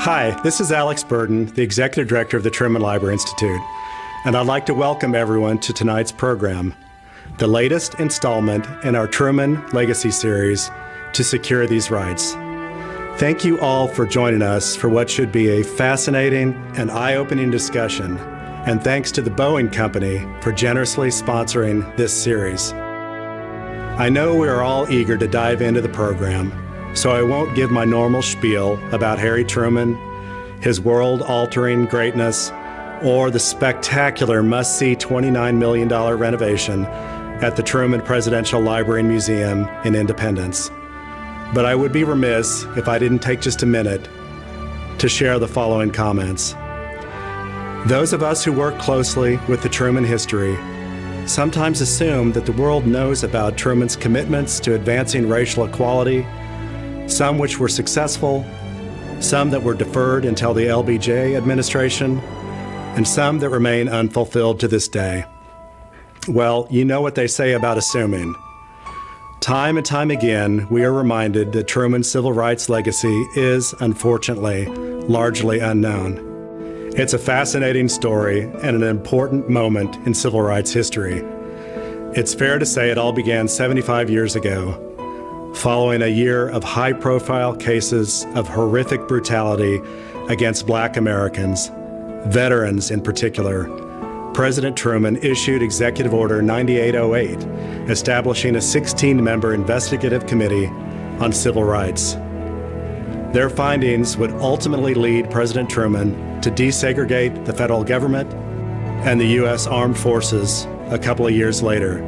Hi, this is Alex Burden, the Executive Director of the Truman Library Institute, and I'd like to welcome everyone to tonight's program, the latest installment in our Truman Legacy series to secure these rights. Thank you all for joining us for what should be a fascinating and eye-opening discussion, and thanks to the Boeing Company for generously sponsoring this series. I know we are all eager to dive into the program, so I won't give my normal spiel about Harry Truman, his world-altering greatness, or the spectacular must-see $29 million renovation at the Truman Presidential Library and Museum in Independence. But I would be remiss if I didn't take just a minute to share the following comments. Those of us who work closely with the Truman history sometimes assume that the world knows about Truman's commitments to advancing racial equality, some which were successful, some that were deferred until the LBJ administration, and some that remain unfulfilled to this day. Well, you know what they say about assuming. Time and time again, we are reminded that Truman's civil rights legacy is, unfortunately, largely unknown. It's a fascinating story and an important moment in civil rights history. It's fair to say it all began 75 years ago, following a year of high-profile cases of horrific brutality against Black Americans, veterans in particular. President Truman issued Executive Order 9808, establishing a 16-member investigative committee on civil rights. Their findings would ultimately lead President Truman to desegregate the federal government and the U.S. Armed Forces a couple of years later.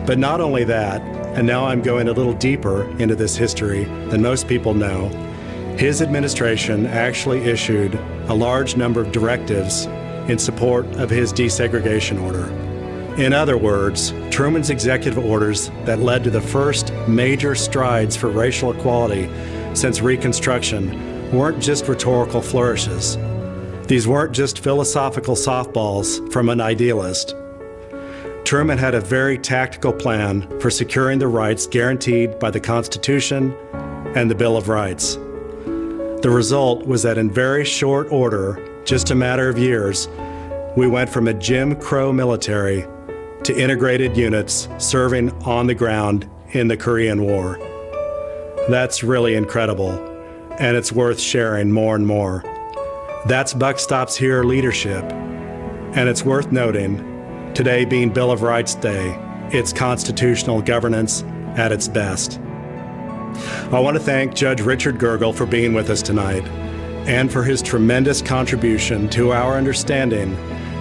But not only that, and now I'm going a little deeper into this history than most people know, his administration actually issued a large number of directives in support of his desegregation order. In other words, Truman's executive orders that led to the first major strides for racial equality since Reconstruction weren't just rhetorical flourishes. These weren't just philosophical softballs from an idealist. Truman had a very tactical plan for securing the rights guaranteed by the Constitution and the Bill of Rights. The result was that in very short order, just a matter of years, we went from a Jim Crow military to integrated units serving on the ground in the Korean War. That's really incredible, and it's worth sharing more and more. That's Buck Stops Here leadership, and it's worth noting, today being Bill of Rights Day, it's constitutional governance at its best. I want to thank Judge Richard Gergel for being with us tonight and for his tremendous contribution to our understanding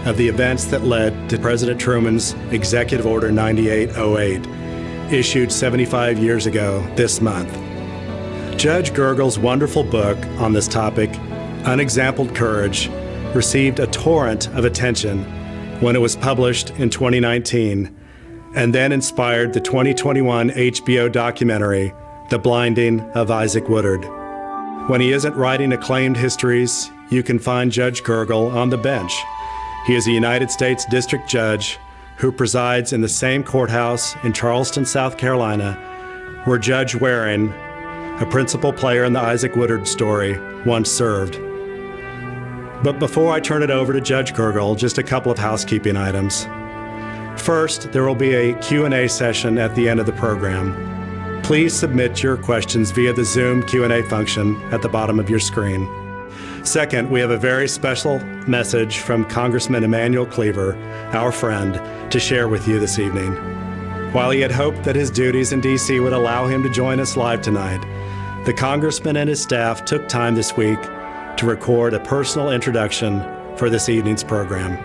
of the events that led to President Truman's Executive Order 9808, issued 75 years ago this month. Judge Gergel's wonderful book on this topic, Unexampled Courage, received a torrent of attention when it was published in 2019, and then inspired the 2021 HBO documentary, The Blinding of Isaac Woodard. When he isn't writing acclaimed histories, you can find Judge Gergel on the bench. He is a United States District Judge who presides in the same courthouse in Charleston, South Carolina, where Judge Waring, a principal player in the Isaac Woodard story, once served. But before I turn it over to Judge Gergel, just a couple of housekeeping items. First, there will be a Q&A session at the end of the program. Please submit your questions via the Zoom Q&A function at the bottom of your screen. Second, we have a very special message from Congressman Emanuel Cleaver, our friend, to share with you this evening. While he had hoped that his duties in D.C. would allow him to join us live tonight, the Congressman and his staff took time this week to record a personal introduction for this evening's program.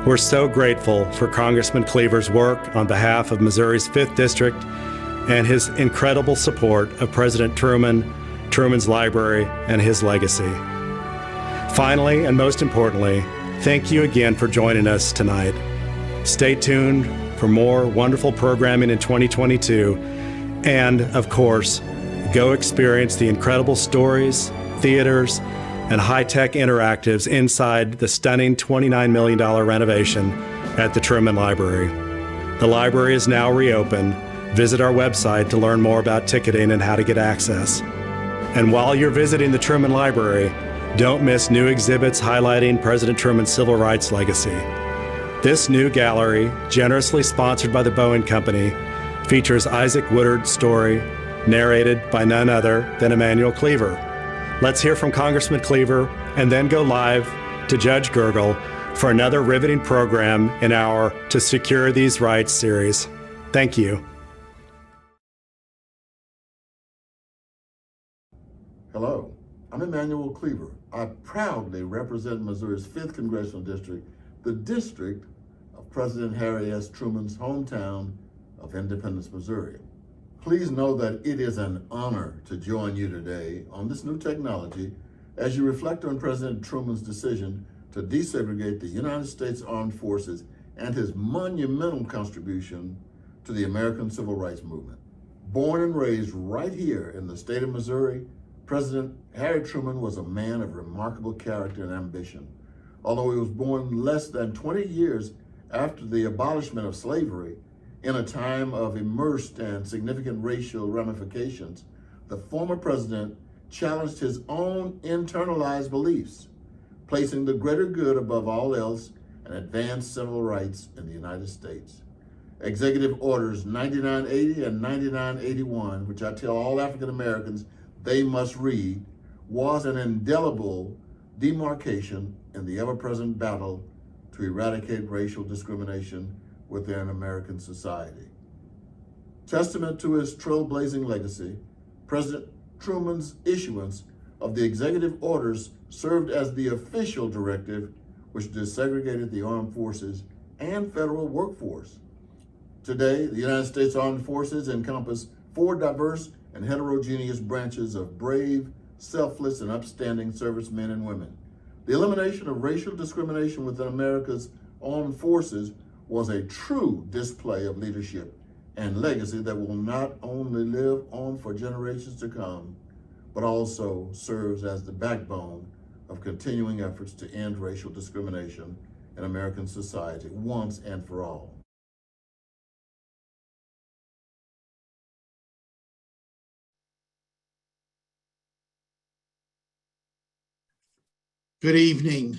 We're so grateful for Congressman Cleaver's work on behalf of Missouri's 5th District and his incredible support of President Truman, Truman's library, and his legacy. Finally, and most importantly, thank you again for joining us tonight. Stay tuned for more wonderful programming in 2022, and of course, go experience the incredible stories, theaters, and high-tech interactives inside the stunning $29 million renovation at the Truman Library. The library is now reopened. Visit our website to learn more about ticketing and how to get access. And while you're visiting the Truman Library, don't miss new exhibits highlighting President Truman's civil rights legacy. This new gallery, generously sponsored by the Boeing Company, features Isaac Woodard's story, narrated by none other than Emanuel Cleaver. Let's hear from Congressman Cleaver and then go live to Judge Gergel for another riveting program in our To Secure These Rights series. Thank you. Hello, I'm Emanuel Cleaver. I proudly represent Missouri's 5th Congressional District, the district of President Harry S. Truman's hometown of Independence, Missouri. Please know that it is an honor to join you today on this new technology as you reflect on President Truman's decision to desegregate the United States Armed Forces and his monumental contribution to the American Civil Rights Movement. Born and raised right here in the state of Missouri, President Harry Truman was a man of remarkable character and ambition. Although he was born less than 20 years after the abolishment of slavery, in a time of immersed and significant racial ramifications, the former president challenged his own internalized beliefs, placing the greater good above all else and advanced civil rights in the United States. Executive Orders 9980 and 9981, which I tell all African Americans they must read, was an indelible demarcation in the ever-present battle to eradicate racial discrimination within American society. Testament to his trailblazing legacy, President Truman's issuance of the executive orders served as the official directive which desegregated the armed forces and federal workforce. Today, the United States Armed Forces encompass 4 diverse and heterogeneous branches of brave, selfless, and upstanding servicemen and women. The elimination of racial discrimination within America's armed forces was a true display of leadership and legacy that will not only live on for generations to come, but also serves as the backbone of continuing efforts to end racial discrimination in American society once and for all. Good evening.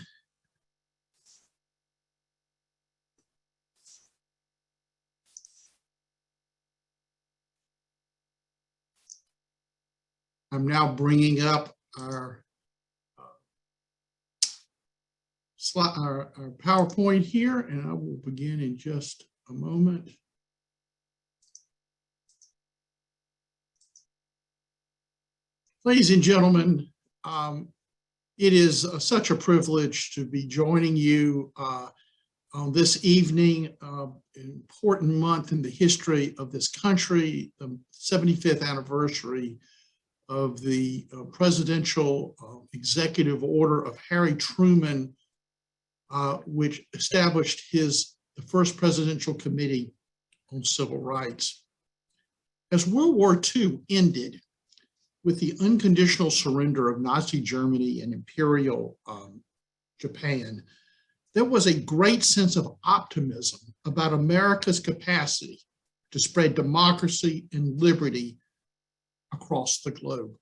I'm now bringing up our PowerPoint here, and I will begin in just a moment. Ladies and gentlemen, it is such a privilege to be joining you on this evening, an important month in the history of this country, the 75th anniversary of the presidential executive order of Harry Truman, which established the first presidential committee on civil rights. As World War II ended with the unconditional surrender of Nazi Germany and Imperial Japan, there was a great sense of optimism about America's capacity to spread democracy and liberty across the globe.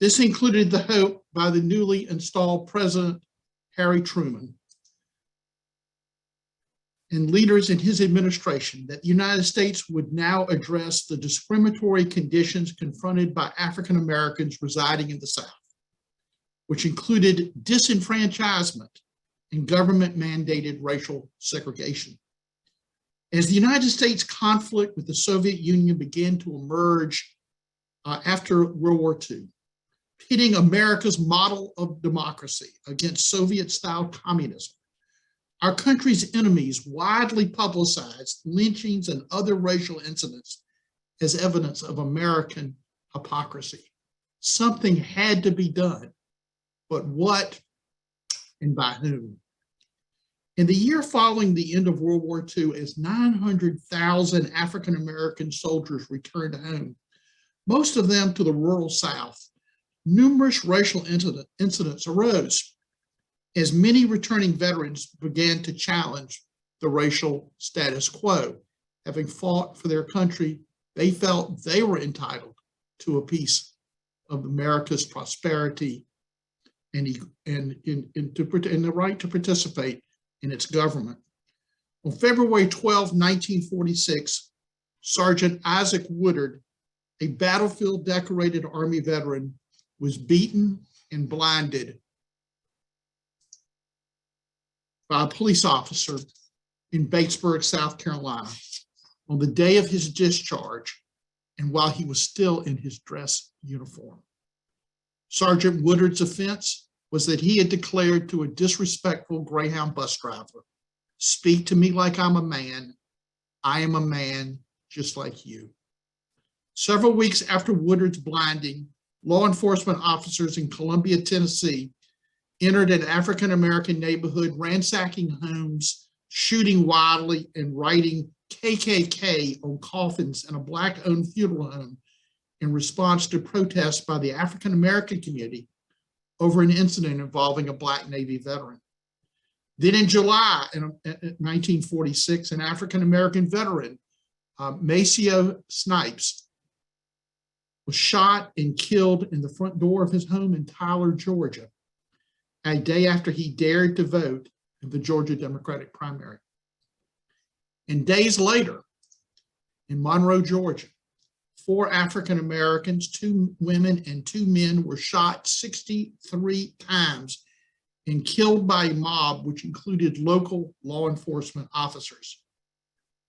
This included the hope by the newly installed President Harry Truman and leaders in his administration that the United States would now address the discriminatory conditions confronted by African Americans residing in the South, which included disenfranchisement and government-mandated racial segregation. As the United States conflict with the Soviet Union began to emerge after World War II, pitting America's model of democracy against Soviet-style communism, our country's enemies widely publicized lynchings and other racial incidents as evidence of American hypocrisy. Something had to be done, but what and by whom? In the year following the end of World War II, as 900,000 African-American soldiers returned home, most of them to the rural South, numerous racial incidents arose as many returning veterans began to challenge the racial status quo. Having fought for their country, they felt they were entitled to a piece of America's prosperity and the right to participate in its government. On February 12, 1946, Sergeant Isaac Woodard, a battlefield-decorated Army veteran, was beaten and blinded by a police officer in Batesburg, South Carolina, on the day of his discharge and while he was still in his dress uniform. Sergeant Woodard's offense was that he had declared to a disrespectful Greyhound bus driver, "Speak to me like I'm a man. I am a man just like you." Several weeks after Woodard's blinding, law enforcement officers in Columbia, Tennessee, entered an African-American neighborhood, ransacking homes, shooting wildly, and writing KKK on coffins in a Black-owned funeral home in response to protests by the African-American community over an incident involving a Black Navy veteran. Then in July 1946, an African-American veteran, Maceo Snipes, was shot and killed in the front door of his home in Tyler, Georgia, a day after he dared to vote in the Georgia Democratic primary. And days later, in Monroe, Georgia, 4 African Americans, 2 women, and 2 men were shot 63 times and killed by a mob which included local law enforcement officers.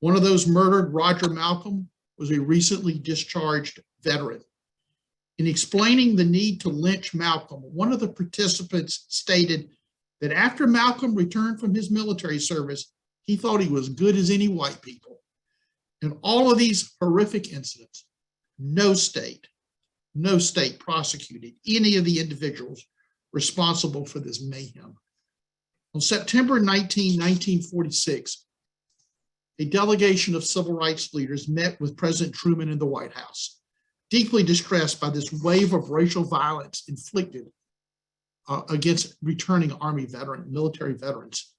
One of those murdered, Roger Malcolm, was a recently discharged veteran. In explaining the need to lynch Malcolm, one of the participants stated that after Malcolm returned from his military service, he thought he was good as any white people. In all of these horrific incidents, no state prosecuted any of the individuals responsible for this mayhem. On September 19, 1946, a delegation of civil rights leaders met with President Truman in the White House, deeply distressed by this wave of racial violence inflicted against returning military veterans.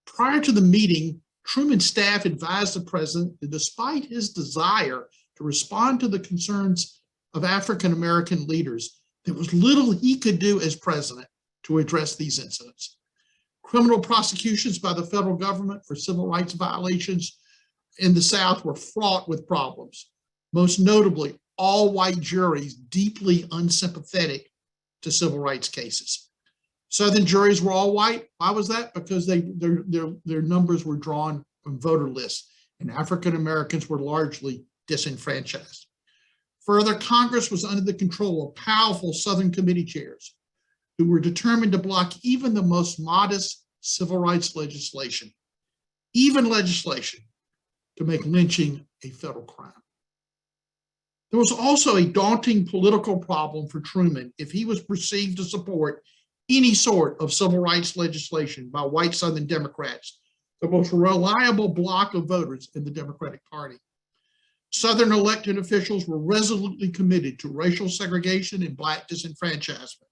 Prior to the meeting, Truman's staff advised the president that despite his desire to respond to the concerns of African-American leaders, there was little he could do as president to address these incidents. Criminal prosecutions by the federal government for civil rights violations in the South were fraught with problems, most notably all white juries deeply unsympathetic to civil rights cases. Southern juries were all white. Why was that? Because their numbers were drawn from voter lists, and African Americans were largely disenfranchised. Further, Congress was under the control of powerful Southern committee chairs who were determined to block even the most modest civil rights legislation, even legislation to make lynching a federal crime. There was also a daunting political problem for Truman if he was perceived to support any sort of civil rights legislation by white Southern Democrats, the most reliable bloc of voters in the Democratic Party. Southern elected officials were resolutely committed to racial segregation and Black disenfranchisement,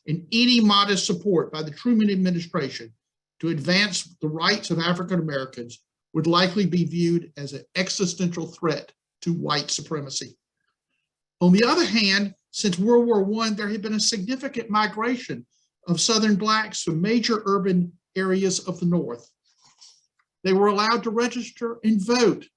and any modest support by the Truman administration to advance the rights of African Americans would likely be viewed as an existential threat to white supremacy. On the other hand, since World War I, there had been a significant migration of Southern Blacks to major urban areas of the North. They were allowed to register and vote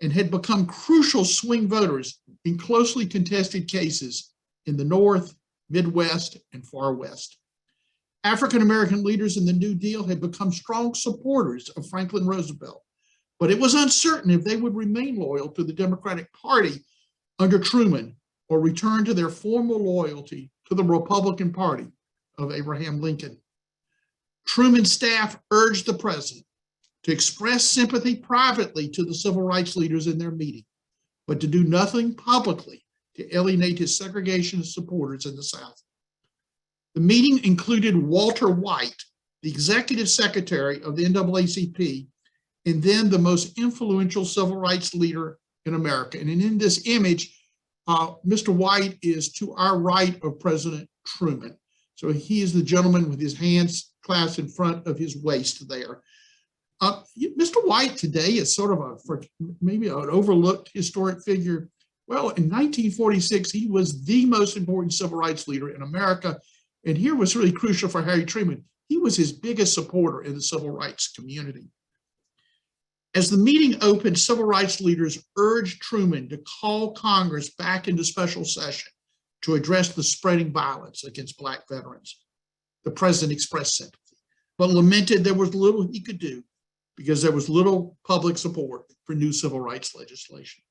and had become crucial swing voters in closely contested cases in the North, Midwest, and Far West. African-American leaders in the New Deal had become strong supporters of Franklin Roosevelt, but it was uncertain if they would remain loyal to the Democratic Party under Truman or return to their former loyalty to the Republican Party of Abraham Lincoln. Truman's staff urged the president to express sympathy privately to the civil rights leaders in their meeting, but to do nothing publicly to alienate his segregationist supporters in the South. The meeting included Walter White, the executive secretary of the NAACP, and then the most influential civil rights leader in America. And in this image, Mr. White is to our right of President Truman. So he is the gentleman with his hands clasped in front of his waist there. Mr. White today is sort of maybe an overlooked historic figure, Well, in 1946, he was the most important civil rights leader in America. And here was really crucial for Harry Truman. He was his biggest supporter in the civil rights community. As the meeting opened, civil rights leaders urged Truman to call Congress back into special session to address the spreading violence against Black veterans. The president expressed sympathy, but lamented there was little he could do because there was little public support for new civil rights legislation.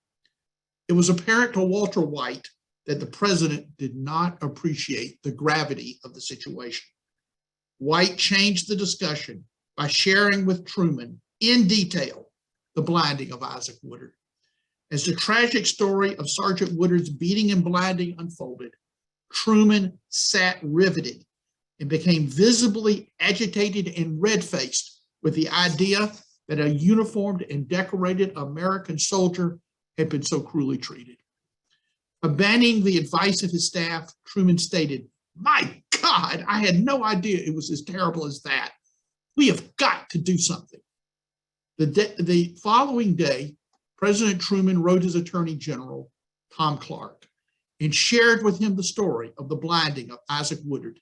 It was apparent to Walter White that the president did not appreciate the gravity of the situation. White changed the discussion by sharing with Truman in detail the blinding of Isaac Woodard. As the tragic story of Sergeant Woodard's beating and blinding unfolded, Truman sat riveted and became visibly agitated and red-faced with the idea that a uniformed and decorated American soldier had been so cruelly treated. Abandoning the advice of his staff, Truman stated, "My God, I had no idea it was as terrible as that. We have got to do something." The following day, President Truman wrote his Attorney General, Tom Clark, and shared with him the story of the blinding of Isaac Woodard,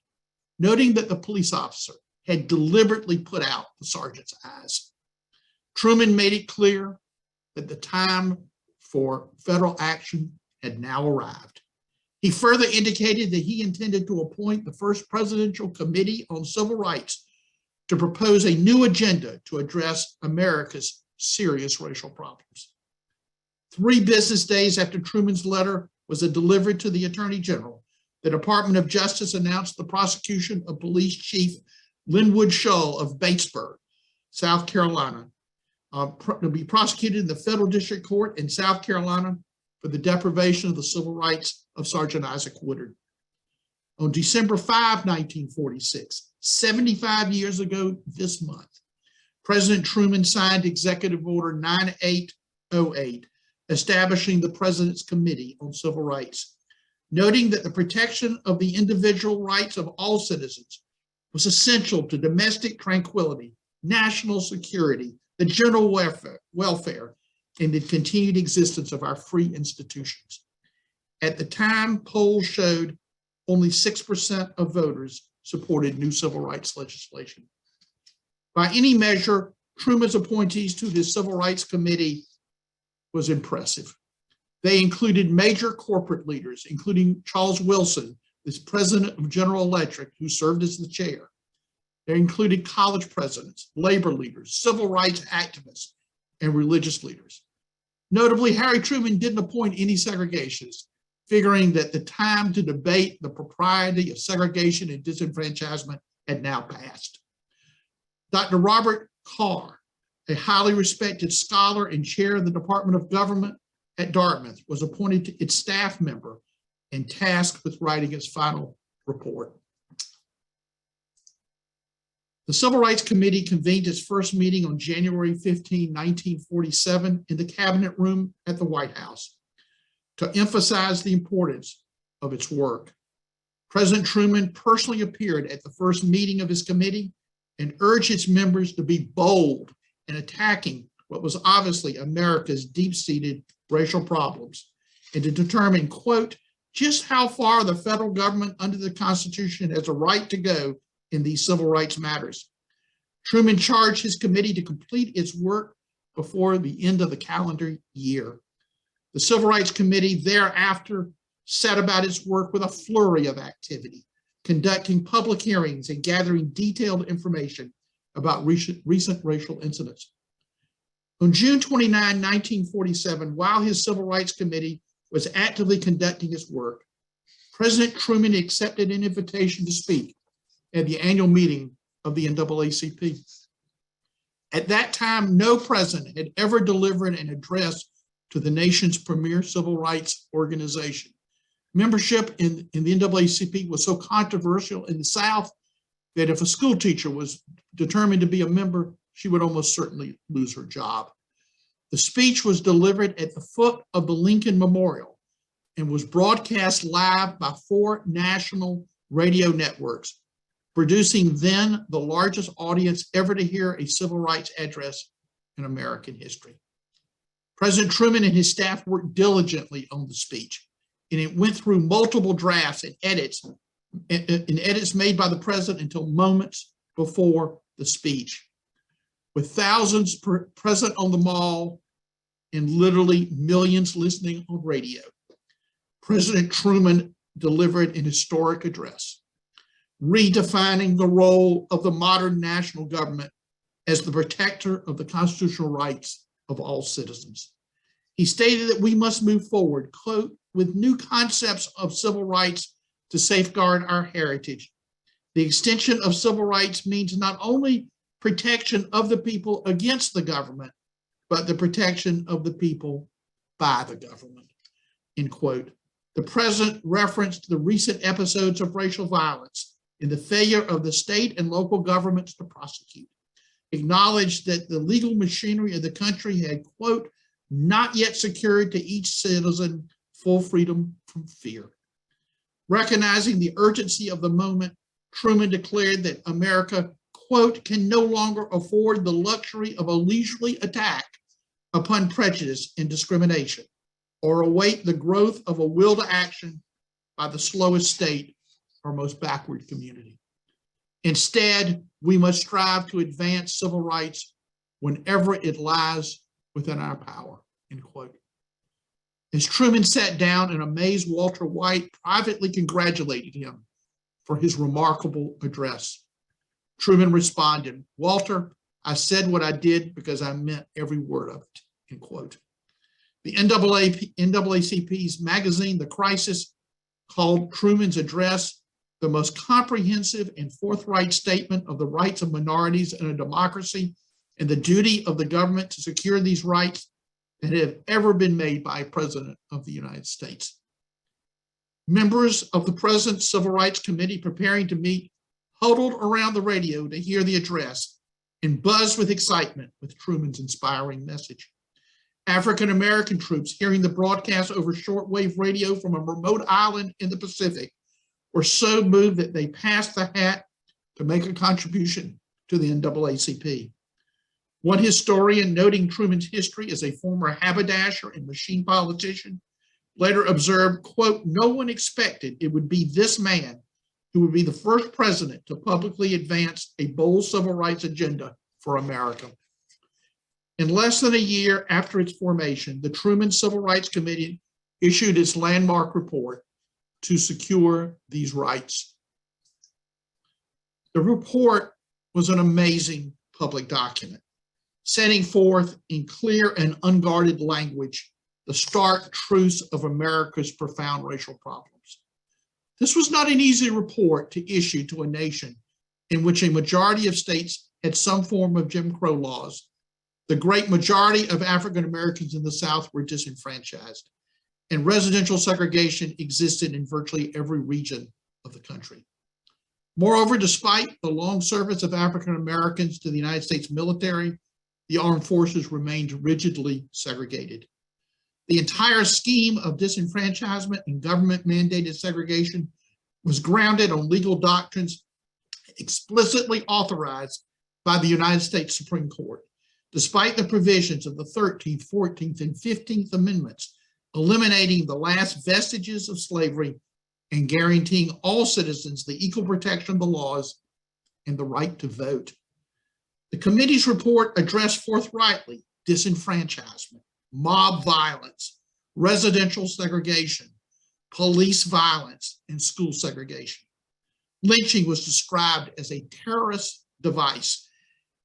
noting that the police officer had deliberately put out the sergeant's eyes. Truman made it clear that the time for federal action had now arrived. He further indicated that he intended to appoint the first Presidential Committee on Civil Rights to propose a new agenda to address America's serious racial problems. 3 business days after Truman's letter was delivered to the Attorney General, the Department of Justice announced the prosecution of Police Chief Linwood Shull of Batesburg, South Carolina, to be prosecuted in the Federal District Court in South Carolina for the deprivation of the civil rights of Sergeant Isaac Woodard. On December 5, 1946, 75 years ago this month, President Truman signed Executive Order 9808, establishing the President's Committee on Civil Rights, noting that the protection of the individual rights of all citizens was essential to domestic tranquility, national security, the general welfare, and the continued existence of our free institutions. At the time, polls showed only 6% of voters supported new civil rights legislation. By any measure, Truman's appointees to his Civil Rights Committee was impressive. They included major corporate leaders, including Charles Wilson, the president of General Electric, who served as the chair. They included college presidents, labor leaders, civil rights activists, and religious leaders. Notably, Harry Truman didn't appoint any segregationists, figuring that the time to debate the propriety of segregation and disenfranchisement had now passed. Dr. Robert Carr, a highly respected scholar and chair of the Department of Government at Dartmouth, was appointed to its staff member and tasked with writing its final report. The Civil Rights Committee convened its first meeting on January 15, 1947 in the Cabinet Room at the White House to emphasize the importance of its work. President Truman personally appeared at the first meeting of his committee and urged its members to be bold in attacking what was obviously America's deep-seated racial problems and to determine, quote, just how far the federal government under the Constitution has a right to go in these civil rights matters. Truman charged his committee to complete its work before the end of the calendar year. The Civil Rights Committee thereafter set about its work with a flurry of activity, conducting public hearings and gathering detailed information about recent racial incidents. On June 29, 1947, while his Civil Rights Committee was actively conducting its work, President Truman accepted an invitation to speak at the annual meeting of the NAACP. At that time, no president had ever delivered an address to the nation's premier civil rights organization. Membership in the NAACP was so controversial in the South that if a school teacher was determined to be a member, she would almost certainly lose her job. The speech was delivered at the foot of the Lincoln Memorial and was broadcast live by 4 national radio networks, producing then the largest audience ever to hear a civil rights address in American history. President Truman and his staff worked diligently on the speech, and it went through multiple drafts and edits made by the president until moments before the speech. With thousands present on the mall and literally millions listening on radio, President Truman delivered an historic address, redefining the role of the modern national government as the protector of the constitutional rights of all citizens. He stated that we must move forward, quote, with new concepts of civil rights to safeguard our heritage. The extension of civil rights means not only protection of the people against the government, but the protection of the people by the government, end quote. The president referenced the recent episodes of racial violence and the failure of the state and local governments to prosecute, acknowledged that the legal machinery of the country had, quote, not yet secured to each citizen full freedom from fear. Recognizing the urgency of the moment, Truman declared that America, quote, can no longer afford the luxury of a leisurely attack upon prejudice and discrimination, or await the growth of a will to action by the slowest state or most backward community. Instead, we must strive to advance civil rights whenever it lies within our power, end quote. As Truman sat down, an amazed Walter White privately congratulated him for his remarkable address. Truman responded, "Walter, I said what I did because I meant every word of it," end quote. The NAACP's magazine, The Crisis, called Truman's address the most comprehensive and forthright statement of the rights of minorities in a democracy and the duty of the government to secure these rights that have ever been made by a president of the United States. Members of the President's Civil Rights Committee preparing to meet huddled around the radio to hear the address and buzzed with excitement with Truman's inspiring message. African-American troops hearing the broadcast over shortwave radio from a remote island in the Pacific were so moved that they passed the hat to make a contribution to the NAACP. One historian, noting Truman's history as a former haberdasher and machine politician, later observed, quote, "No one expected it would be this man who would be the first president to publicly advance a bold civil rights agenda for America." In less than a year after its formation, the Truman Civil Rights Committee issued its landmark report to secure these rights. The report was an amazing public document, setting forth in clear and unguarded language the stark truths of America's profound racial problems. This was not an easy report to issue to a nation in which a majority of states had some form of Jim Crow laws. The great majority of African Americans in the South were disenfranchised, and residential segregation existed in virtually every region of the country. Moreover, despite the long service of African Americans to the United States military, the armed forces remained rigidly segregated. The entire scheme of disenfranchisement and government-mandated segregation was grounded on legal doctrines explicitly authorized by the United States Supreme Court, despite the provisions of the 13th, 14th, and 15th Amendments, eliminating the last vestiges of slavery and guaranteeing all citizens the equal protection of the laws and the right to vote. The committee's report addressed forthrightly disenfranchisement, mob violence, residential segregation, police violence, and school segregation. Lynching was described as a terrorist device,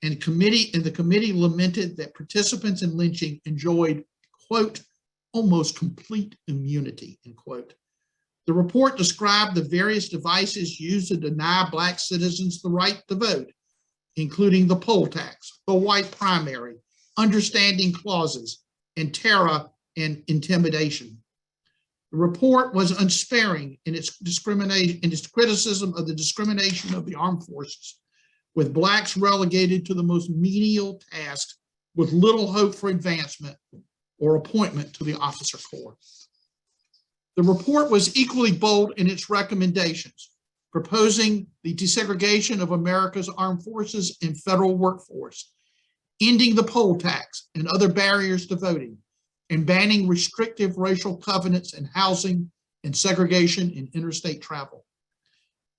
and the committee lamented that participants in lynching enjoyed, quote, almost complete immunity, end quote. The report described the various devices used to deny Black citizens the right to vote, including the poll tax, the white primary, understanding clauses, and terror and intimidation. The report was unsparing in its criticism of the discrimination of the armed forces, with Blacks relegated to the most menial tasks with little hope for advancement or appointment to the officer corps. The report was equally bold in its recommendations, proposing the desegregation of America's armed forces and federal workforce, ending the poll tax and other barriers to voting, and banning restrictive racial covenants in housing and segregation in interstate travel.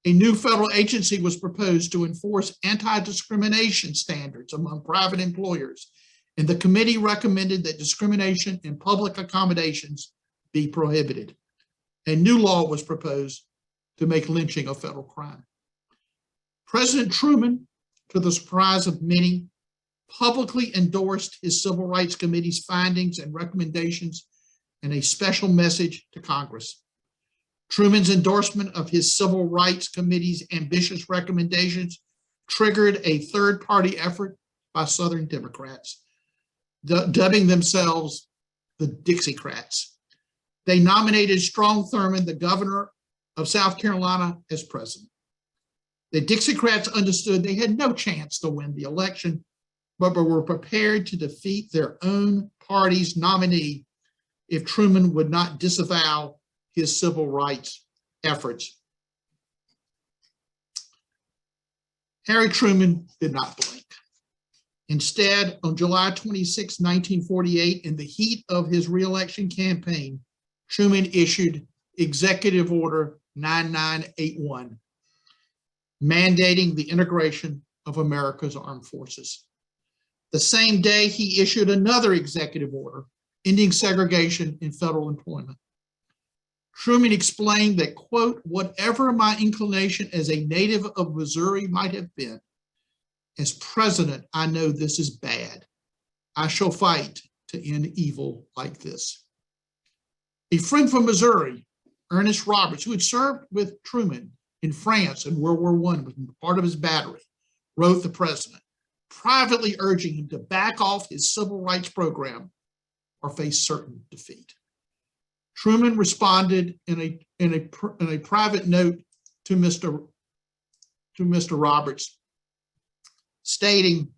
A new federal agency was proposed to enforce anti-discrimination standards among private employers, and the committee recommended that discrimination in public accommodations be prohibited. A new law was proposed to make lynching a federal crime. President Truman, to the surprise of many, publicly endorsed his Civil Rights Committee's findings and recommendations in a special message to Congress. Truman's endorsement of his Civil Rights Committee's ambitious recommendations triggered a third-party effort by Southern Democrats, dubbing themselves the Dixiecrats. They nominated Strom Thurmond, the governor of South Carolina, as president. The Dixiecrats understood they had no chance to win the election, but were prepared to defeat their own party's nominee if Truman would not disavow his civil rights efforts. Harry Truman did not blink. Instead, on July 26, 1948, in the heat of his reelection campaign, Truman issued Executive Order 9981, mandating the integration of America's armed forces. The same day, he issued another executive order ending segregation in federal employment. Truman explained that, quote, whatever my inclination as a native of Missouri might have been, as president, I know this is bad. I shall fight to end evil like this. A friend from Missouri, Ernest Roberts, who had served with Truman in France in World War I, was part of his battery, wrote the president, privately urging him to back off his civil rights program or face certain defeat. Truman responded in a private note to Mr. Roberts, stating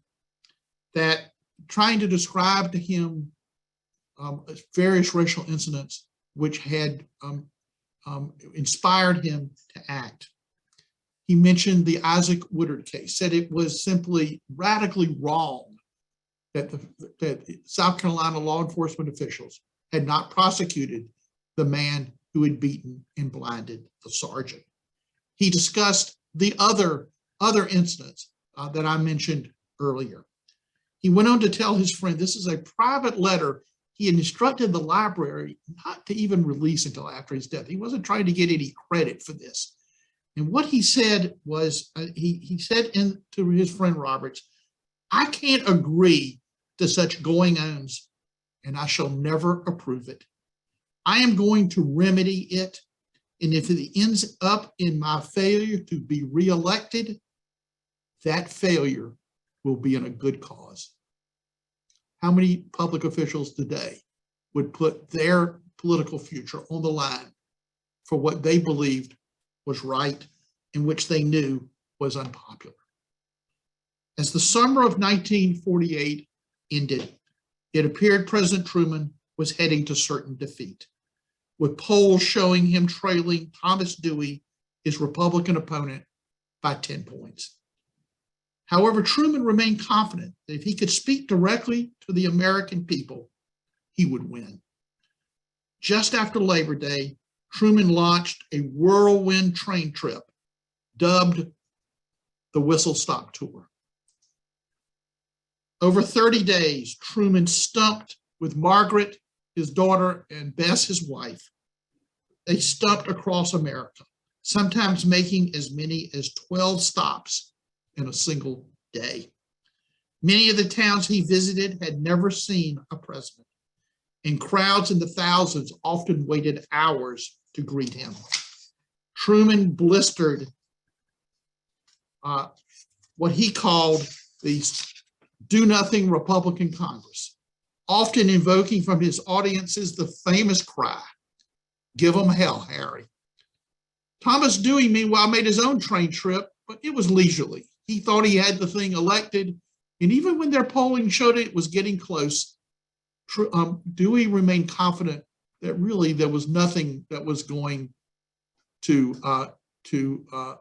that, trying to describe to him various racial incidents which had inspired him to act. He mentioned the Isaac Woodard case, said it was simply radically wrong that South Carolina law enforcement officials had not prosecuted the man who had beaten and blinded the sergeant. He discussed the other incidents that I mentioned earlier. He went on to tell his friend, this is a private letter he had instructed the library not to even release until after his death. He wasn't trying to get any credit for this. And what he said was, he said to his friend Roberts, I can't agree to such going-ons, and I shall never approve it. I am going to remedy it, and if it ends up in my failure to be reelected, that failure will be in a good cause. How many public officials today would put their political future on the line for what they believed was right and which they knew was unpopular? As the summer of 1948 ended, it appeared President Truman was heading to certain defeat, with polls showing him trailing Thomas Dewey, his Republican opponent, by 10 points. However, Truman remained confident that if he could speak directly to the American people, he would win. Just after Labor Day, Truman launched a whirlwind train trip dubbed the Whistle Stop Tour. Over 30 days, Truman stumped with Margaret, his daughter, and Bess, his wife. They stumped across America, sometimes making as many as 12 stops in a single day. Many of the towns he visited had never seen a president, and crowds in the thousands often waited hours to greet him. Truman blistered what he called the do-nothing Republican Congress, often invoking from his audiences the famous cry, "Give 'em hell, Harry." Thomas Dewey, meanwhile, made his own train trip, but it was leisurely. He thought he had the thing elected, and even when their polling showed it was getting close, Dewey remained confident that really there was nothing that was going to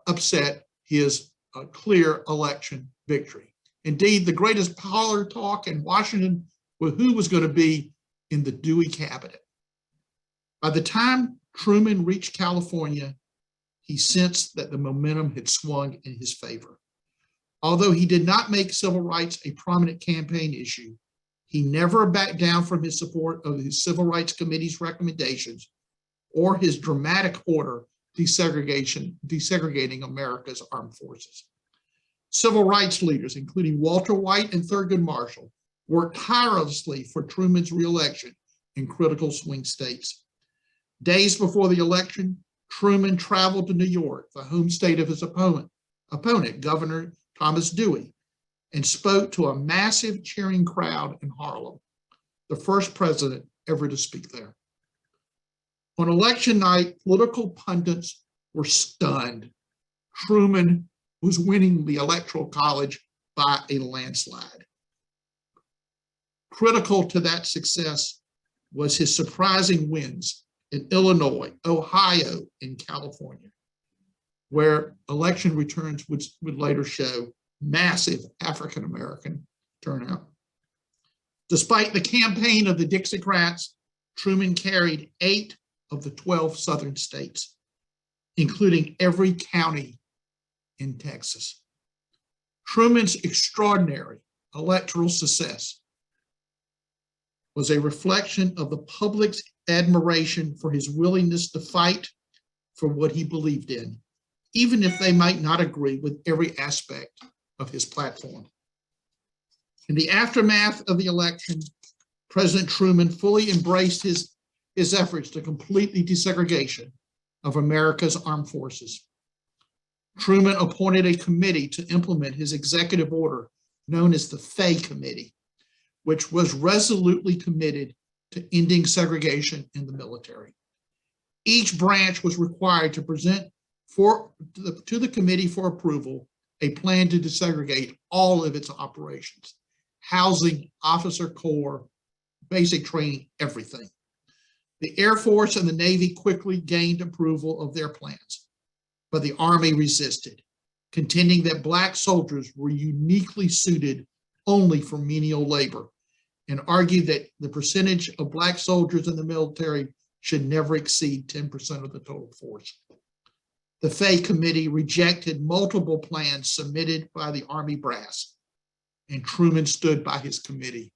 upset his clear election victory. Indeed, the greatest parlor talk in Washington was who was going to be in the Dewey cabinet. By the time Truman reached California, he sensed that the momentum had swung in his favor. Although he did not make civil rights a prominent campaign issue, he never backed down from his support of his Civil Rights Committee's recommendations or his dramatic order desegregating America's armed forces. Civil rights leaders, including Walter White and Thurgood Marshall, worked tirelessly for Truman's reelection in critical swing states. Days before the election, Truman traveled to New York, the home state of his opponent, Governor Thomas Dewey, and spoke to a massive cheering crowd in Harlem, the first president ever to speak there. On election night, political pundits were stunned. Truman was winning the Electoral College by a landslide. Critical to that success was his surprising wins in Illinois, Ohio, and California, where election returns would later show massive African-American turnout. Despite the campaign of the Dixiecrats, Truman carried 8 of the 12 southern states, including every county in Texas. Truman's extraordinary electoral success was a reflection of the public's admiration for his willingness to fight for what he believed in, even if they might not agree with every aspect of his platform. In the aftermath of the election, President Truman fully embraced his efforts to completely desegregation of America's armed forces. Truman appointed a committee to implement his executive order known as the Fay Committee, which was resolutely committed to ending segregation in the military. Each branch was required to present to the committee for approval a plan to desegregate all of its operations, housing, officer corps, basic training, everything. The Air Force and the Navy quickly gained approval of their plans, but the Army resisted, contending that Black soldiers were uniquely suited only for menial labor, and argued that the percentage of Black soldiers in the military should never exceed 10% of the total force. The Fay Committee rejected multiple plans submitted by the Army brass, and Truman stood by his committee,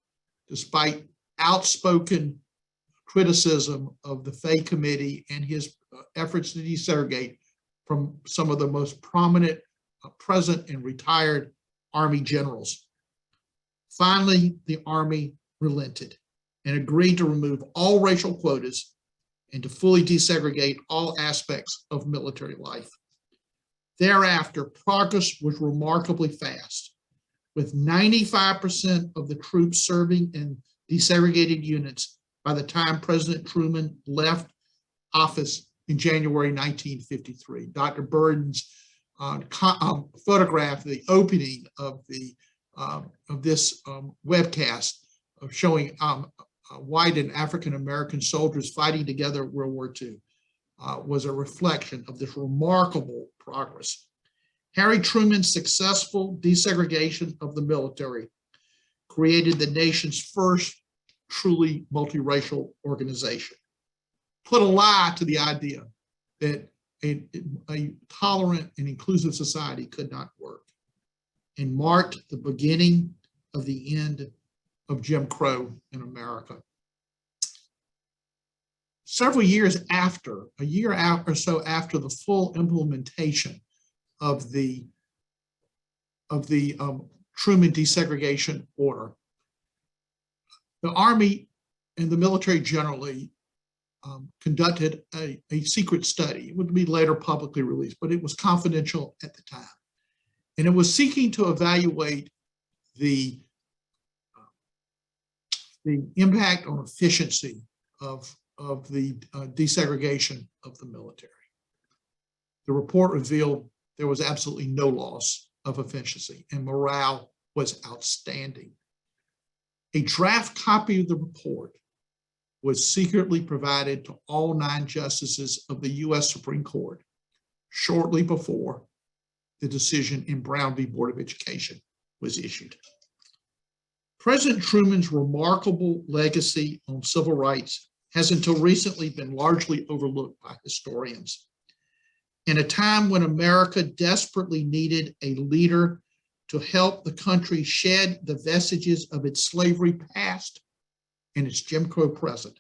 despite outspoken criticism of the Fay Committee and his efforts to desegregate from some of the most prominent present and retired Army generals. Finally, the Army relented and agreed to remove all racial quotas and to fully desegregate all aspects of military life. Thereafter, progress was remarkably fast, with 95% of the troops serving in desegregated units by the time President Truman left office in January 1953. Dr. Burden's photograph, the opening of this webcast of showing white and African-American soldiers fighting together in World War II was a reflection of this remarkable progress. Harry Truman's successful desegregation of the military created the nation's first truly multiracial organization, put a lie to the idea that a tolerant and inclusive society could not work, and marked the beginning of the end of Jim Crow in America. Several years after, a year out or so after the full implementation of the Truman desegregation order, the Army and the military generally conducted a secret study. It would be later publicly released, but it was confidential at the time. And it was seeking to evaluate the impact on efficiency of the desegregation of the military. The report revealed there was absolutely no loss of efficiency, and morale was outstanding. A draft copy of the report was secretly provided to all 9 justices of the U.S. Supreme Court shortly before the decision in Brown v. Board of Education was issued. President Truman's remarkable legacy on civil rights has until recently been largely overlooked by historians. In a time when America desperately needed a leader to help the country shed the vestiges of its slavery past and its Jim Crow present,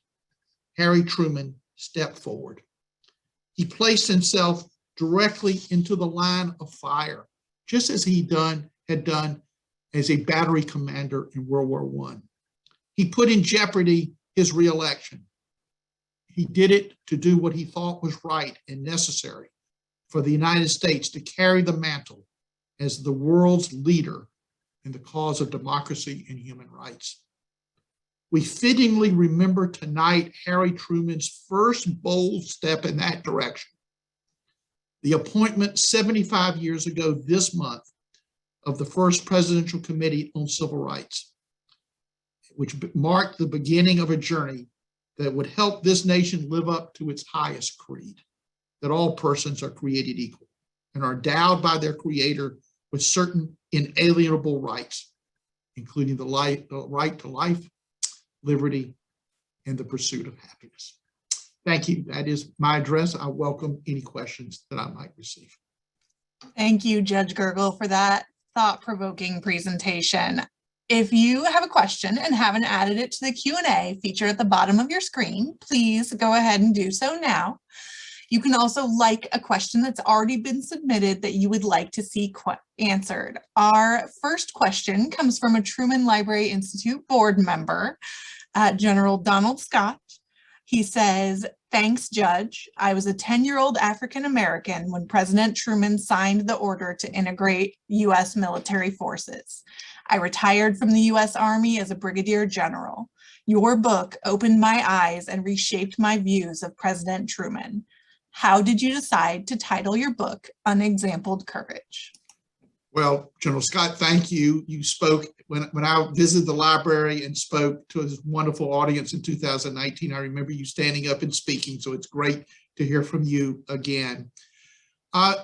Harry Truman stepped forward. He placed himself directly into the line of fire, just as he had done as a battery commander in World War I. He put in jeopardy his reelection. He did it to do what he thought was right and necessary for the United States to carry the mantle as the world's leader in the cause of democracy and human rights. We fittingly remember tonight Harry Truman's first bold step in that direction, the appointment 75 years ago this month of the first Presidential Committee on Civil Rights, which marked the beginning of a journey that would help this nation live up to its highest creed, that all persons are created equal and are endowed by their Creator with certain inalienable rights, including the right to life, liberty, and the pursuit of happiness. Thank you. That is my address. I welcome any questions that I might receive. Thank you, Judge Gergel, for that thought-provoking presentation. If you have a question and haven't added it to the Q&A featured at the bottom of your screen, please go ahead and do so now. You can also like a question that's already been submitted that you would like to see answered. Our first question comes from a Truman Library Institute board member, General Donald Scott. He says, "Thanks, Judge. I was a 10-year-old African-American when President Truman signed the order to integrate U.S. military forces. I retired from the U.S. Army as a brigadier general. Your book opened my eyes and reshaped my views of President Truman. How did you decide to title your book Unexampled Courage?" Well, General Scott, thank you. You spoke when I visited the library and spoke to this wonderful audience in 2019. I remember you standing up and speaking, so it's great to hear from you again. My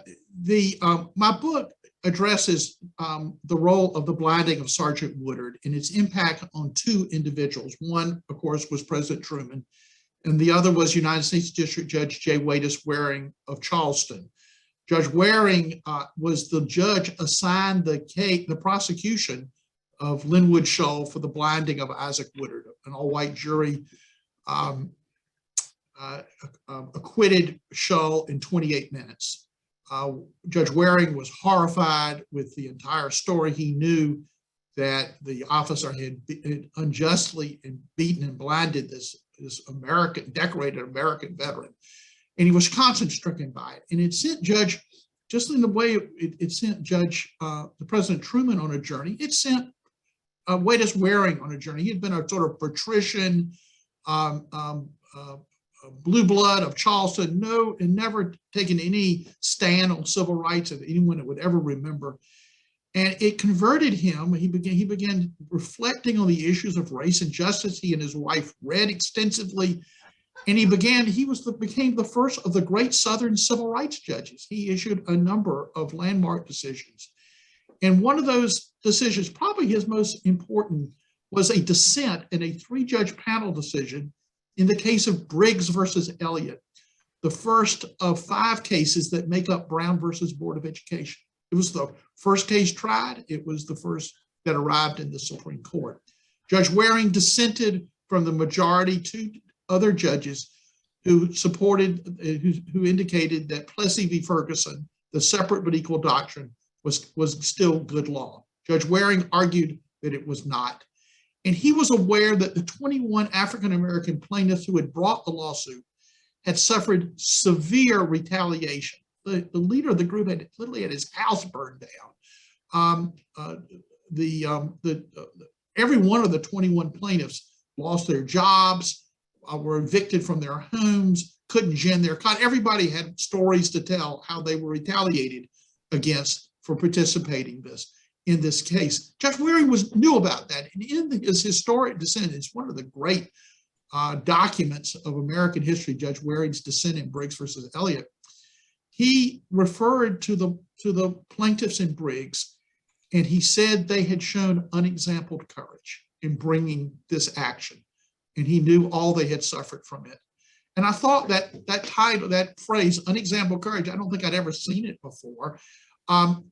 book addresses the role of the blinding of Sergeant Woodard and its impact on two individuals. One, of course, was President Truman, and the other was United States District Judge J. Wadis Waring of Charleston. Judge Waring was the judge assigned the prosecution of Linwood Shull for the blinding of Isaac Woodard. An all-white jury acquitted Shull in 28 minutes. Judge Waring was horrified with the entire story. He knew that the officer had unjustly beaten and blinded this decorated American veteran. And he was conscience-stricken by it. And it sent Judge, just in the way it sent Judge, the President Truman on a journey, it sent Wadis Waring on a journey. He had been a sort of patrician, blue blood of Charleston, and never taken any stand on civil rights of anyone that would ever remember. And it converted him. He began reflecting on the issues of race and justice. He and his wife read extensively. And he became the first of the great Southern civil rights judges. He issued a number of landmark decisions. And one of those decisions, probably his most important, was a dissent in a 3-judge panel decision in the case of Briggs versus Elliott, the first of 5 cases that make up Brown versus Board of Education. It was the first case tried. It was the first that arrived in the Supreme Court. Judge Waring dissented from the majority 2 other judges who indicated that Plessy v. Ferguson, the separate but equal doctrine, was still good law. Judge Waring argued that it was not. And he was aware that the 21 African-American plaintiffs who had brought the lawsuit had suffered severe retaliation. The leader of the group had literally had his house burned down. Every one of the 21 plaintiffs lost their jobs, were evicted from their homes, couldn't gin their cotton. Everybody had stories to tell how they were retaliated against for participating in this case. Judge Waring knew about that. And in his historic dissent, it's one of the great documents of American history, Judge Waring's dissent in Briggs versus Elliott. He referred to the plaintiffs in Briggs, and he said they had shown unexampled courage. in bringing this action, and he knew all they had suffered from it. And I thought that that title, that phrase, unexampled courage, I don't think I'd ever seen it before,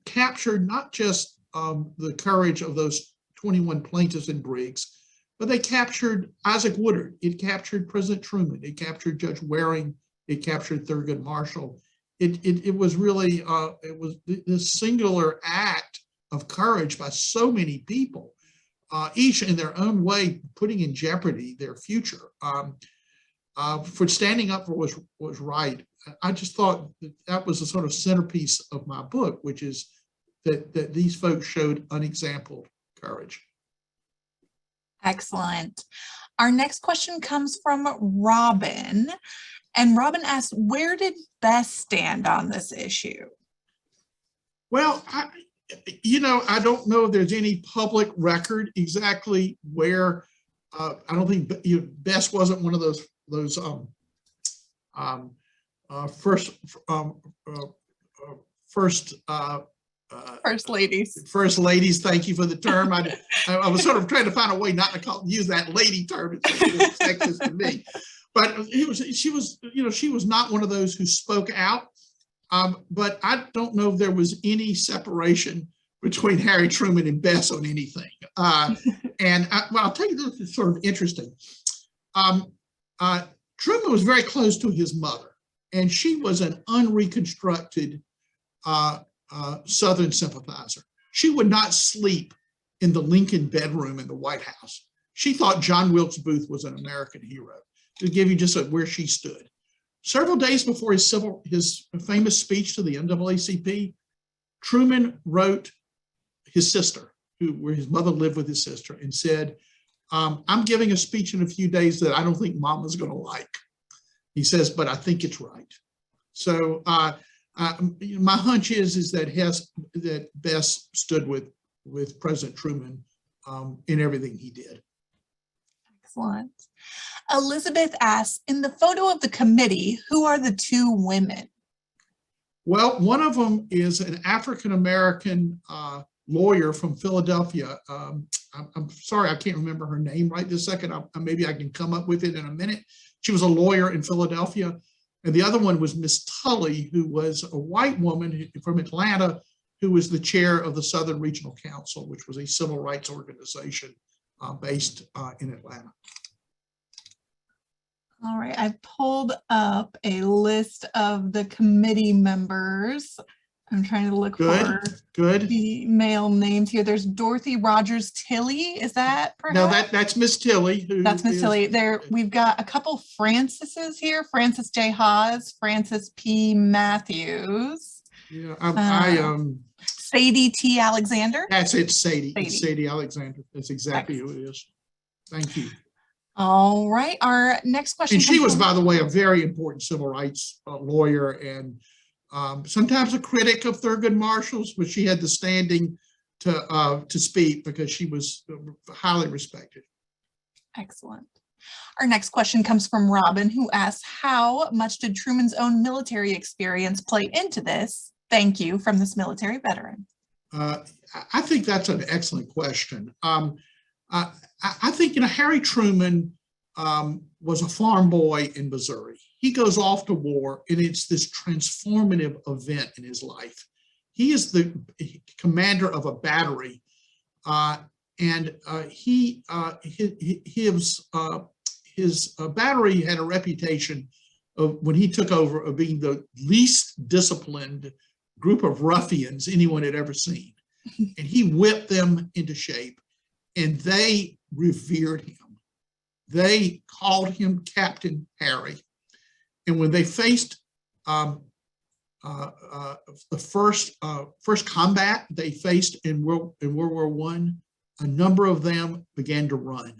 captured not just the courage of those 21 plaintiffs in Briggs, but they captured Isaac Woodard. It captured President Truman. It captured Judge Waring. It captured Thurgood Marshall. It was really, it was this singular act of courage by so many people, each in their own way, putting in jeopardy their future. For standing up for what was right. I just thought that was a sort of centerpiece of my book, which is that these folks showed unexampled courage. Excellent. Our next question comes from Robin, and Robin asks, where did Bess stand on this issue? Well, I don't know if there's any public record exactly where. I don't think Bess wasn't one of those first ladies. Thank you for the term. I was sort of trying to find a way not to use that lady term. It's sexist to me, but she was not one of those who spoke out. But I don't know if there was any separation between Harry Truman and Bess on anything. And I'll tell you, this is sort of interesting. Truman was very close to his mother, and she was an unreconstructed Southern sympathizer. She would not sleep in the Lincoln bedroom in the White House. She thought John Wilkes Booth was an American hero, to give you just where she stood. Several days before his famous speech to the NAACP, Truman wrote his sister, where his mother lived with his sister, and said, I'm giving a speech in a few days that I don't think Mama's going to like. He says, but I think it's right. So my hunch is that Bess stood with President Truman in everything he did. Excellent. Elizabeth asks, in the photo of the committee, who are the two women? Well, one of them is an African-American lawyer from Philadelphia. I'm sorry, I can't remember her name right this second. Maybe I can come up with it in a minute. She was a lawyer in Philadelphia. And the other one was Miss Tully, who was a white woman from Atlanta, who was the chair of the Southern Regional Council, which was a civil rights organization based in Atlanta. All right, I've pulled up a list of the committee members. I'm trying to look for female names here. There's Dorothy Rogers Tilley. Is that perhaps? No, that's Miss Tilley. That's Miss Tilley. There, we've got a couple Francises here. Francis J. Hawes, Francis P. Matthews. Yeah, Sadie T. Alexander. That's it, Sadie. It's Sadie Alexander. That's exactly who it is. Thank you. All right, our next question. And she was, by the way, a very important civil rights lawyer, and sometimes a critic of Thurgood Marshall's, but she had the standing to speak because she was highly respected. Excellent. Our next question comes from Robin, who asks, how much did Truman's own military experience play into this? Thank you, from this military veteran. I think that's an excellent question. I think, Harry Truman was a farm boy in Missouri. He goes off to war, and it's this transformative event in his life. He is the commander of a battery, and his battery had a reputation of, when he took over, of being the least disciplined group of ruffians anyone had ever seen. And he whipped them into shape, and they revered him. They called him Captain Harry. And when they faced the first combat they faced in World War I, a number of them began to run.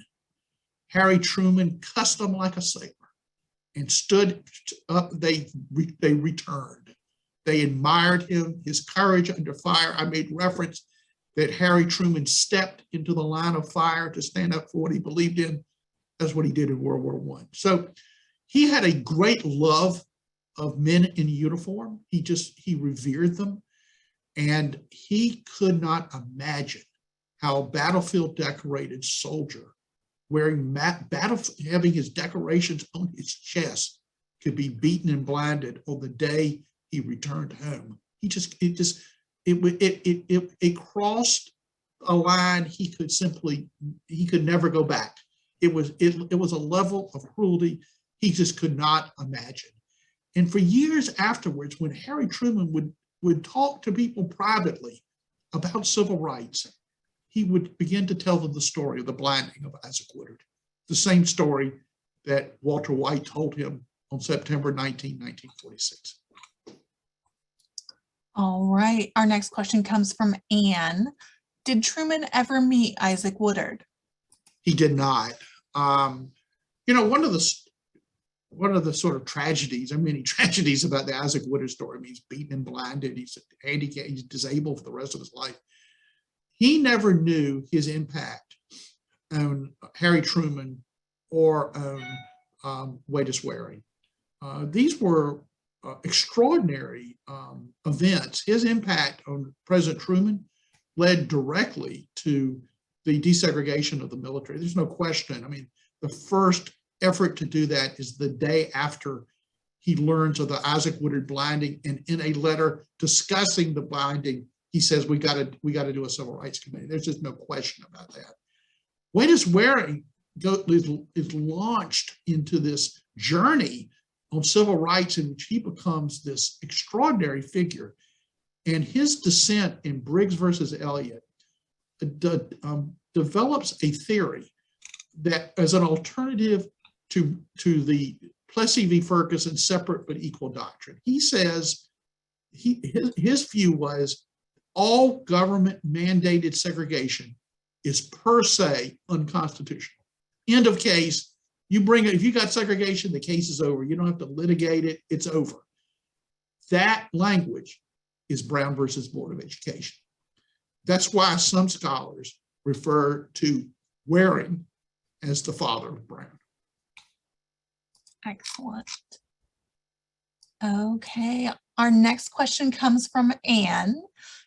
Harry Truman cussed them like a sailor and stood up. They returned. They admired him, his courage under fire. I made reference that Harry Truman stepped into the line of fire to stand up for what he believed in. That's what he did in World War I. So he had a great love of men in uniform. He revered them. And he could not imagine how a battlefield decorated soldier wearing having his decorations on his chest could be beaten and blinded on the day he returned home. It crossed a line he could never go back. It was a level of cruelty he just could not imagine. And for years afterwards, when Harry Truman would talk to people privately about civil rights, he would begin to tell them the story of the blinding of Isaac Woodard, the same story that Walter White told him on September 19, 1946. All right, our next question comes from Anne. Did Truman ever meet Isaac Woodard? He did not. One of the sort of tragedies, many tragedies about the Isaac Woodard story. I mean, he's beaten and blinded. He's handicapped. He's disabled for the rest of his life. He never knew his impact on Harry Truman or on Waydis Waring. These were extraordinary events. His impact on President Truman led directly to the desegregation of the military. There's no question. I mean, the first effort to do that is the day after he learns of the Isaac Woodard blinding, and in a letter discussing the blinding, he says we got to do a civil rights committee. There's just no question about that. Waydis Waring is launched into this journey on civil rights in which he becomes this extraordinary figure, and his dissent in Briggs versus Elliott develops a theory that as an alternative to the Plessy v. Ferguson separate but equal doctrine. He says his view was all government mandated segregation is per se unconstitutional. End of case. If you got segregation, the case is over. You don't have to litigate it. It's over. That language is Brown versus Board of Education. That's why some scholars refer to Waring as the father of Brown. Excellent. Okay, our next question comes from Anne,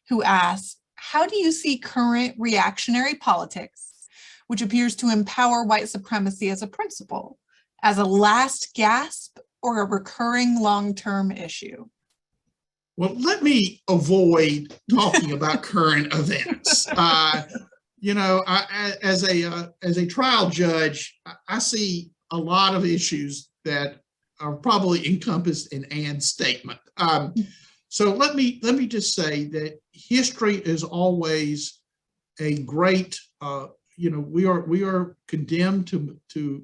who asks, how do you see current reactionary politics, which appears to empower white supremacy as a principle, as a last gasp or a recurring long-term issue? Well, let me avoid talking about current events. As a trial judge, I see a lot of issues that are probably encompassed in Anne's statement. So let me just say that history is always a great. We are condemned to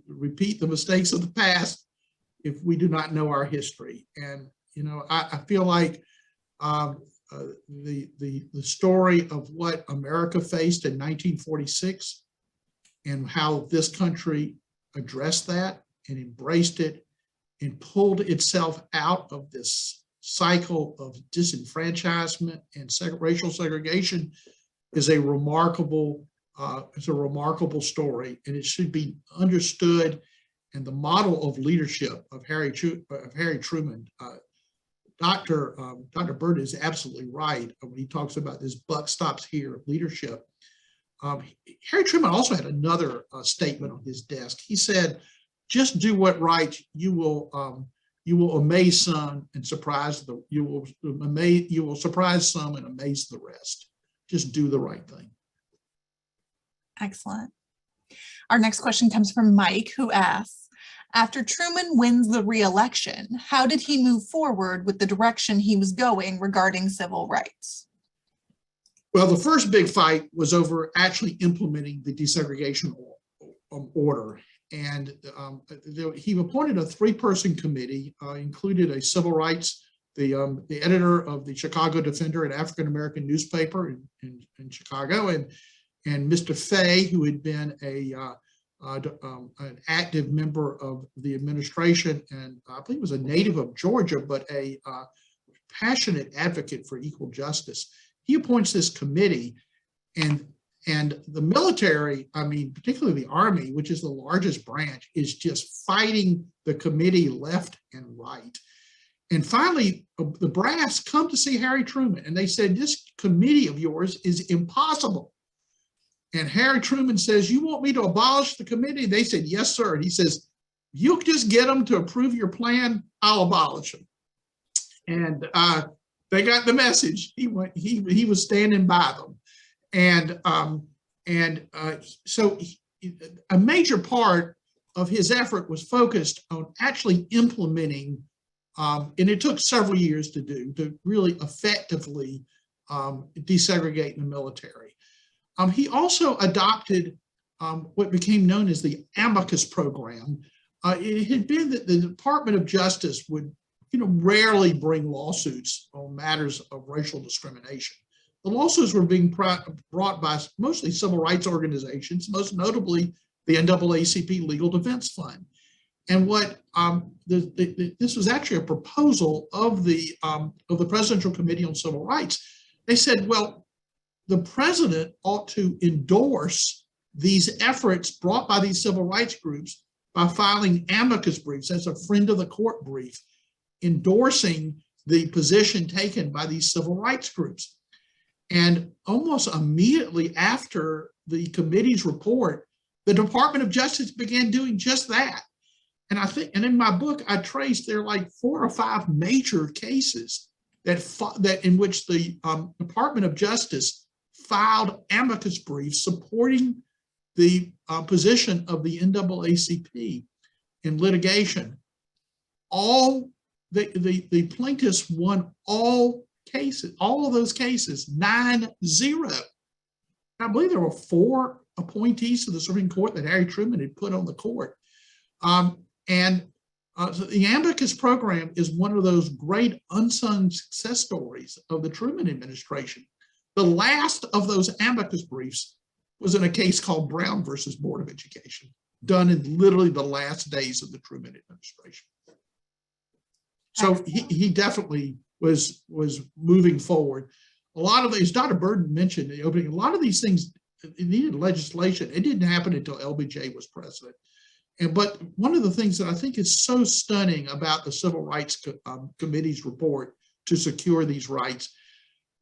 repeat the mistakes of the past if we do not know our history. And I feel like the story of what America faced in 1946 and how this country addressed that and embraced it and pulled itself out of this cycle of disenfranchisement and racial segregation is a remarkable story, and it should be understood. And the model of leadership of Harry Truman, Dr. Bird is absolutely right when he talks about this buck stops here leadership. Harry Truman also had another statement on his desk. He said, "Just do what right. You will amaze some and surprise you will surprise some and amaze the rest. Just do the right thing." Excellent. Our next question comes from Mike, who asks, after Truman wins the re-election, how did he move forward with the direction he was going regarding civil rights? Well, the first big fight was over actually implementing the desegregation order. And he appointed a 3-person committee, included a civil rights, the editor of the Chicago Defender, an African-American newspaper in Chicago, and Mr. Fay, who had been an active member of the administration, and I believe was a native of Georgia, but a passionate advocate for equal justice. He appoints this committee, and the military, particularly the Army, which is the largest branch, is just fighting the committee left and right. And finally, the brass come to see Harry Truman, and they said, "This committee of yours is impossible. And Harry Truman says, "You want me to abolish the committee?" They said, "Yes, sir." And he says, "You just get them to approve your plan, I'll abolish them." And they got the message. He was standing by them. So a major part of his effort was focused on actually implementing, and it took several years to really effectively desegregate in the military. He also adopted what became known as the amicus program. It had been that the Department of Justice would, rarely bring lawsuits on matters of racial discrimination. The lawsuits were being brought by mostly civil rights organizations, most notably the NAACP Legal Defense Fund. And what this was actually a proposal of the Presidential Committee on Civil Rights. They said, well, the president ought to endorse these efforts brought by these civil rights groups by filing amicus briefs, that's a friend of the court brief, endorsing the position taken by these civil rights groups. And almost immediately after the committee's report, the Department of Justice began doing just that. And in my book, I traced there are like 4 or 5 major cases that in which the Department of Justice filed amicus briefs supporting the position of the NAACP in litigation. All the plaintiffs won all cases, all of those cases, 9-0. I believe there were 4 appointees to the Supreme Court that Harry Truman had put on the court. So the amicus program is one of those great unsung success stories of the Truman administration. The last of those amicus briefs was in a case called Brown versus Board of Education, done in literally the last days of the Truman administration. So he definitely was moving forward. A lot of these, Dr. Burden mentioned in the opening, a lot of these things, it needed legislation. It didn't happen until LBJ was president. But one of the things that I think is so stunning about the Civil Rights Committee's report to secure these rights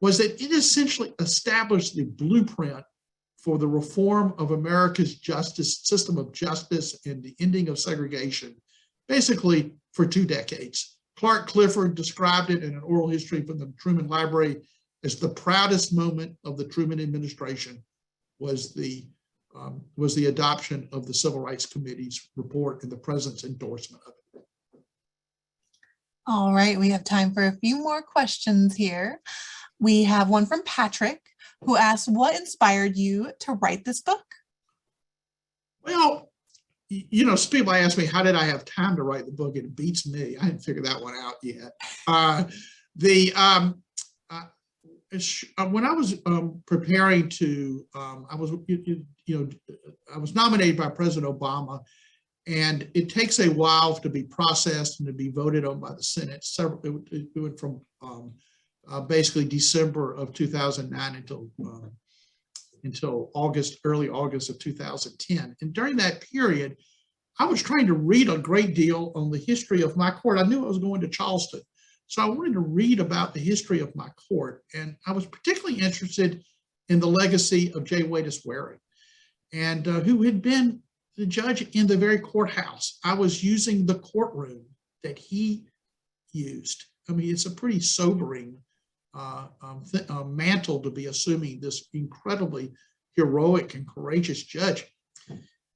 was that it essentially established the blueprint for the reform of America's justice system of justice and the ending of segregation, basically for 2 decades. Clark Clifford described it in an oral history from the Truman Library as the proudest moment of the Truman administration was the adoption of the Civil Rights Committee's report and the president's endorsement of it. All right, we have time for a few more questions here. We have one from Patrick, who asks, what inspired you to write this book? Well, some people ask me, how did I have time to write the book? It beats me. I hadn't figured that one out yet. When I was preparing to, I was nominated by President Obama, and it takes a while to be processed and to be voted on by the Senate. It went from basically December of 2009 until early August of 2010. And during that period, I was trying to read a great deal on the history of my court. I knew I was going to Charleston, so I wanted to read about the history of my court. And I was particularly interested in the legacy of J. Wadis Waring, and who had been the judge in the very courthouse. I was using the courtroom that he used. I mean, it's a pretty sobering mantle to be assuming, this incredibly heroic and courageous judge.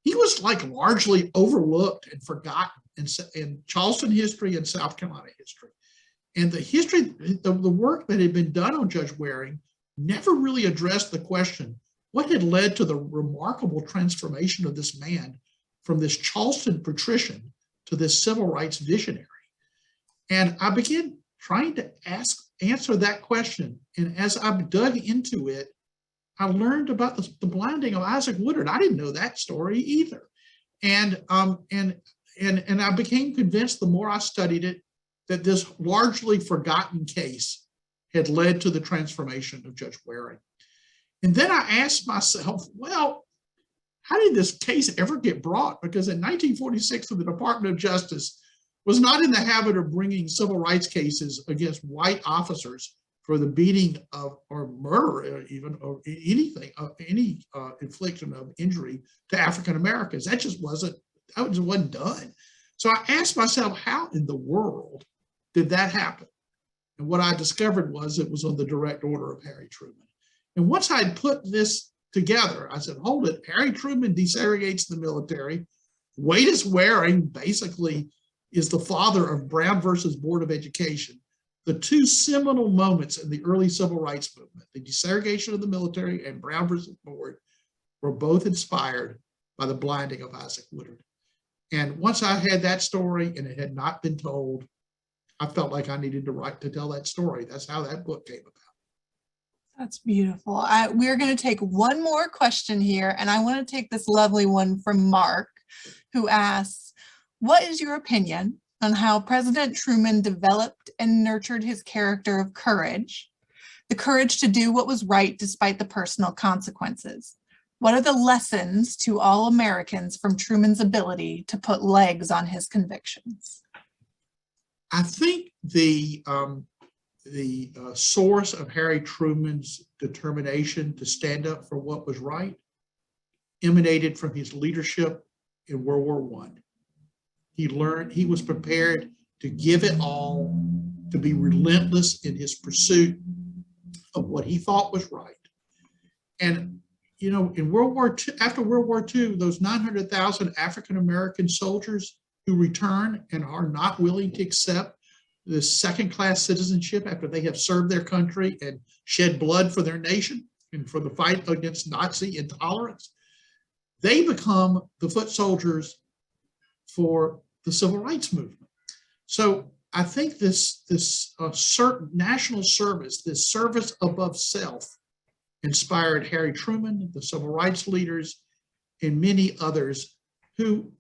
He was like largely overlooked and forgotten in Charleston history and South Carolina history. And the history, the work that had been done on Judge Waring never really addressed the question, what had led to the remarkable transformation of this man from this Charleston patrician to this civil rights visionary? And I began trying to answer that question. And as I dug into it, I learned about the blinding of Isaac Woodard. I didn't know that story either. And I became convinced the more I studied it, that this largely forgotten case had led to the transformation of Judge Waring. And then I asked myself, well, how did this case ever get brought? Because in 1946, the Department of Justice was not in the habit of bringing civil rights cases against white officers for the beating of or murder, even or anything, any infliction of injury to African Americans. That just wasn't done. So I asked myself, how in the world did that happen? And what I discovered was it was on the direct order of Harry Truman. And once I put this together, I said, hold it, Harry Truman desegregates the military. Waydis Waring basically is the father of Brown versus Board of Education. The two seminal moments in the early civil rights movement, the desegregation of the military and Brown versus Board, were both inspired by the blinding of Isaac Woodard. And once I had that story and it had not been told, I felt like I needed to tell that story. That's how that book came about. That's beautiful. We're going to take one more question here, and I want to take this lovely one from Mark, who asks, what is your opinion on how President Truman developed and nurtured his character of courage, the courage to do what was right despite the personal consequences? What are the lessons to all Americans from Truman's ability to put legs on his convictions? I think the source of Harry Truman's determination to stand up for what was right emanated from his leadership in World War I. He was prepared to give it all, to be relentless in his pursuit of what he thought was right. And, you know, in World War II, after World War II, those 900,000 African-American soldiers who return and are not willing to accept this second-class citizenship after they have served their country and shed blood for their nation and for the fight against Nazi intolerance, they become the foot soldiers for the civil rights movement. So I think this certain national service, this service above self, inspired Harry Truman, the civil rights leaders, and many others who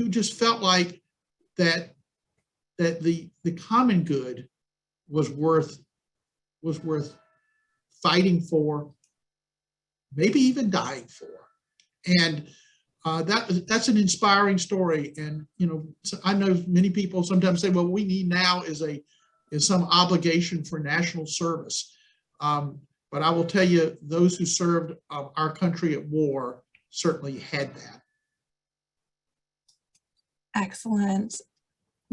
just felt like that the common good was worth fighting for, maybe even dying for. And that's an inspiring story. And, you know, I know many people sometimes say, well, what we need now is some obligation for national service. But I will tell you, those who served our country at war certainly had that. Excellent.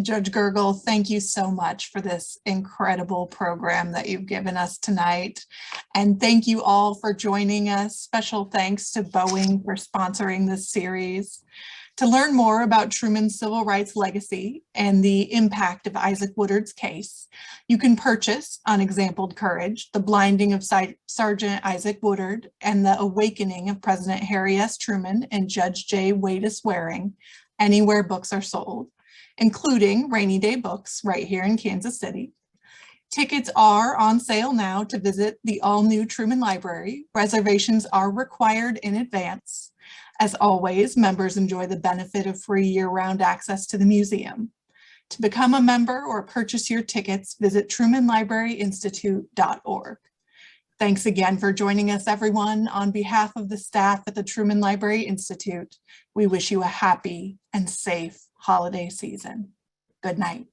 Judge Gergel, thank you so much for this incredible program that you've given us tonight. And thank you all for joining us. Special thanks to Boeing for sponsoring this series. To learn more about Truman's civil rights legacy and the impact of Isaac Woodard's case, you can purchase Unexampled Courage, The Blinding of Sergeant Isaac Woodard, and The Awakening of President Harry S. Truman and Judge J. Waydis Waring anywhere books are sold, including Rainy Day Books right here in Kansas City. Tickets are on sale now to visit the all-new Truman Library. Reservations are required in advance. As always, members enjoy the benefit of free year-round access to the museum. To become a member or purchase your tickets, visit trumanlibraryinstitute.org. Thanks again for joining us, everyone. On behalf of the staff at the Truman Library Institute, we wish you a happy and safe holiday season. Good night.